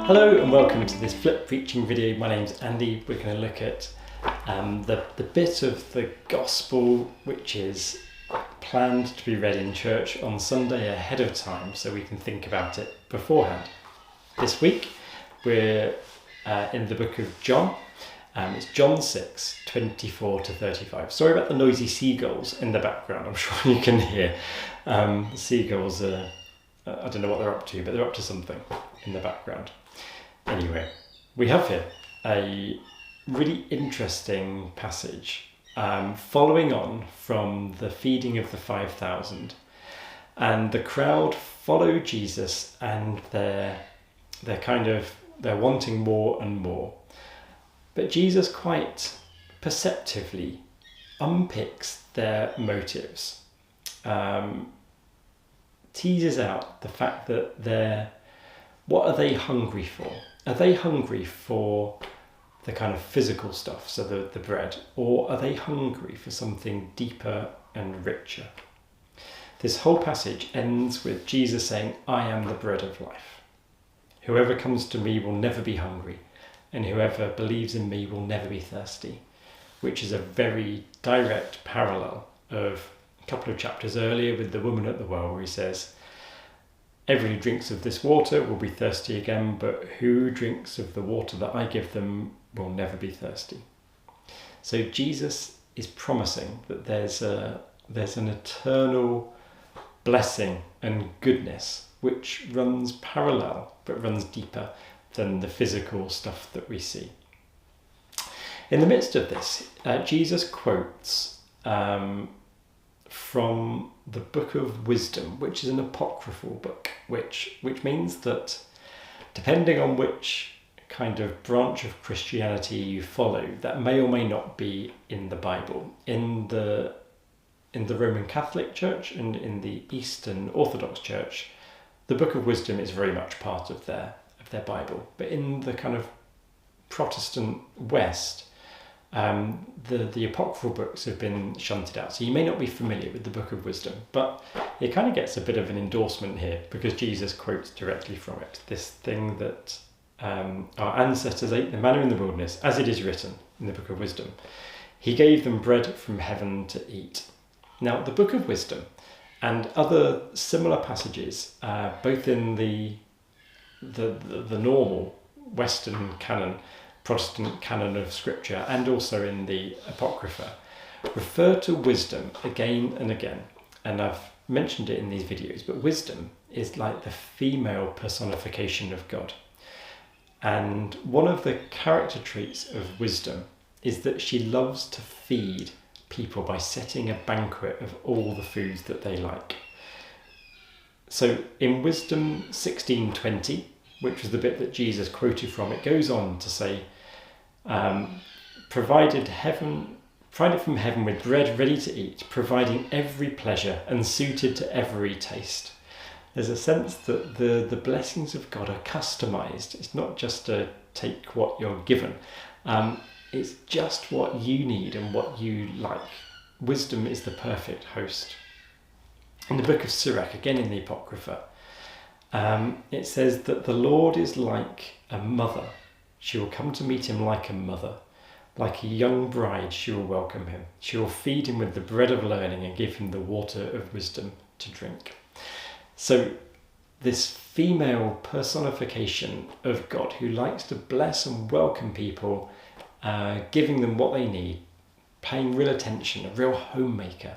Hello and welcome to this flip preaching video. My name's Andy. We're going to look at the bit of the gospel which is planned to be read in church on Sunday ahead of time so we can think about it beforehand. This week we're in the book of John. It's John 6, 24 to 35. Sorry about the noisy seagulls in the background. I'm sure you can hear. The seagulls are, I don't know what they're up to, but they're up to something in the background. Anyway, we have here a really interesting passage following on from the feeding of the 5,000, and the crowd follow Jesus and they're wanting more and more. But Jesus quite perceptively unpicks their motives, teases out the fact that what are they hungry for? Are they hungry for the kind of physical stuff, so the bread, or are they hungry for something deeper and richer? This whole passage ends with Jesus saying, "I am the bread of life. Whoever comes to me will never be hungry, and whoever believes in me will never be thirsty," which is a very direct parallel of a couple of chapters earlier with the woman at the well, where he says, "Everyone who drinks of this water will be thirsty again, but who drinks of the water that I give them will never be thirsty." So Jesus is promising that there's an eternal blessing and goodness which runs parallel, but runs deeper than the physical stuff that we see. In the midst of this, Jesus quotes from the Book of Wisdom, which is an apocryphal book, which means that depending on which kind of branch of Christianity you follow, that may or may not be in the Bible. In the Roman Catholic Church and in the Eastern Orthodox Church, the Book of Wisdom is very much part of their Bible. But in the kind of Protestant West, the apocryphal books have been shunted out. So you may not be familiar with the Book of Wisdom, but it kind of gets a bit of an endorsement here because Jesus quotes directly from it. This thing that our ancestors ate, the manna in the wilderness, as it is written in the Book of Wisdom. He gave them bread from heaven to eat. Now, the Book of Wisdom and other similar passages, both in the normal Western canon, Protestant canon of scripture, and also in the Apocrypha, refer to wisdom again and again. And I've mentioned it in these videos, but wisdom is like the female personification of God. And one of the character traits of wisdom is that she loves to feed people by setting a banquet of all the foods that they like. So in Wisdom 16:20, which was the bit that Jesus quoted from, it goes on to say, provided from heaven with bread ready to eat, providing every pleasure and suited to every taste. There's a sense that the blessings of God are customized. It's not just to take what you're given. It's just what you need and what you like. Wisdom is the perfect host. In the book of Sirach, again in the Apocrypha, it says that the Lord is like a mother. She will come to meet him like a mother. Like a young bride, she will welcome him. She will feed him with the bread of learning and give him the water of wisdom to drink. So this female personification of God who likes to bless and welcome people, giving them what they need, paying real attention, a real homemaker,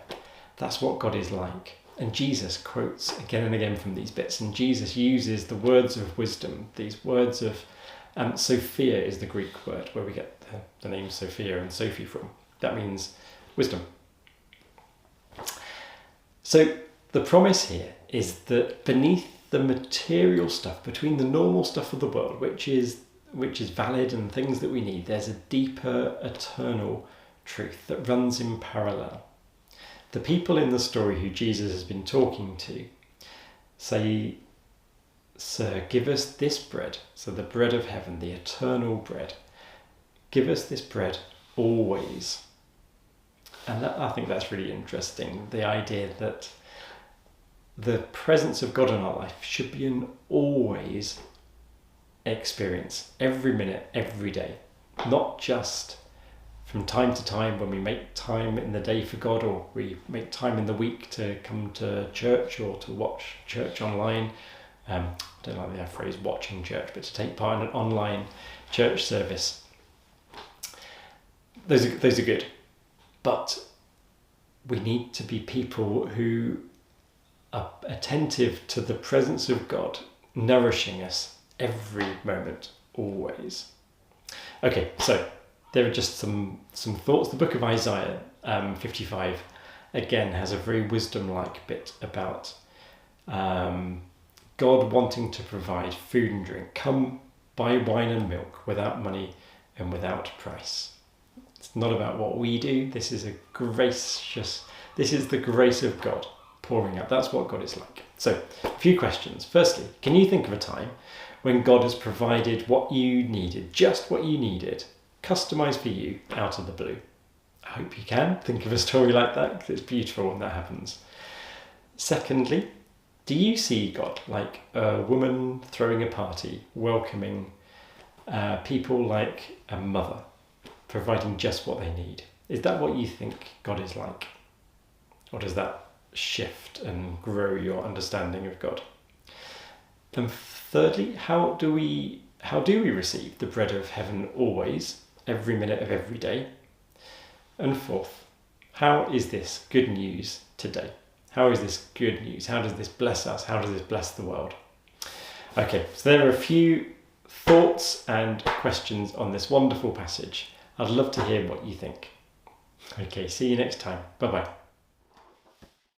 that's what God is like. And Jesus quotes again and again from these bits, and Jesus uses the words of wisdom, these words of Sophia is the Greek word where we get the name Sophia and Sophie from. That means wisdom. So the promise here is that beneath the material stuff, between the normal stuff of the world, which is valid and things that we need, there's a deeper, eternal truth that runs in parallel. The people in the story who Jesus has been talking to say, "Sir, give us this bread," so the bread of heaven, the eternal bread. "Give us this bread always." And I think that's really interesting, the idea that the presence of God in our life should be an always experience every minute, every day, not just from time to time when we make time in the day for God, or we make time in the week to come to church or to watch church online. I don't like the phrase watching church, but to take part in an online church service. Those are good. But we need to be people who are attentive to the presence of God, nourishing us every moment, always. Okay, so there are just some thoughts. The book of Isaiah 55, again, has a very wisdom-like bit about God wanting to provide food and drink. Come, buy wine and milk without money and without price. It's not about what we do. This is the grace of God pouring out. That's what God is like. So, a few questions. Firstly, can you think of a time when God has provided what you needed, just what you needed, customized for you out of the blue? I hope you can think of a story like that, because it's beautiful when that happens. Secondly, do you see God like a woman throwing a party, welcoming people like a mother, providing just what they need? Is that what you think God is like? Or does that shift and grow your understanding of God? And thirdly, how do we receive the bread of heaven always, every minute of every day? And fourth, how is this good news today? How is this good news? How does this bless us? How does this bless the world? Okay, so there are a few thoughts and questions on this wonderful passage. I'd love to hear what you think. Okay, see you next time. Bye-bye.